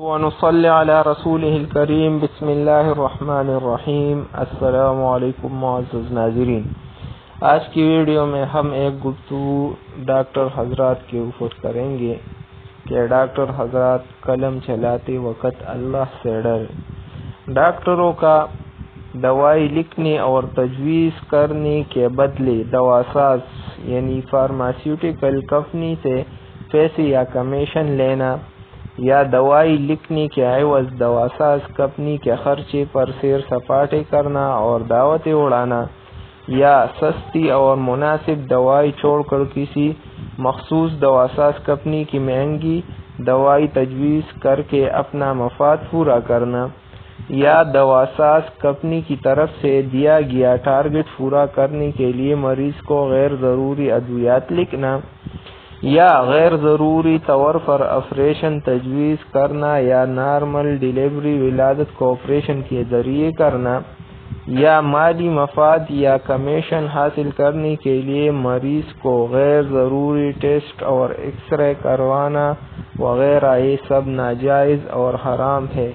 ونصلي على رسوله الكريم بسم الله الرحمن الرحیم۔ السلام علیکم معزز ناظرین، آج کی ویڈیو میں ہم ایک گفتگو ڈاکٹر حضرات کے اوپر کریں گے کہ ڈاکٹر حضرات قلم چلاتے وقت اللہ سے ڈریں۔ ڈاکٹروں کا دوائی لکھنے اور تجویز کرنے کے بدلے دواساز یعنی فارماسیوٹیکل کمپنی سے پیسے یا کمیشن لینا، یا دوائی لکھنے کے عوض دواساز کمپنی کے خرچے پر سیر سپاٹے کرنا اور دعوتیں اڑانا، یا سستی اور مناسب دوائی چھوڑ کر کسی مخصوص دواساز کمپنی کی مہنگی دوائی تجویز کر کے اپنا مفاد پورا کرنا، یا دواساز کمپنی کی طرف سے دیا گیا ٹارگٹ پورا کرنے کے لیے مریض کو غیر ضروری ادویات لکھنا، یا غیر ضروری طور پر آپریشن تجویز کرنا، یا نارمل ڈیلیوری ولادت کو آپریشن کے ذریعے کرنا، یا مالی مفاد یا کمیشن حاصل کرنے کے لیے مریض کو غیر ضروری ٹیسٹ اور ایکس رے کروانا وغیرہ، یہ سب ناجائز اور حرام ہے۔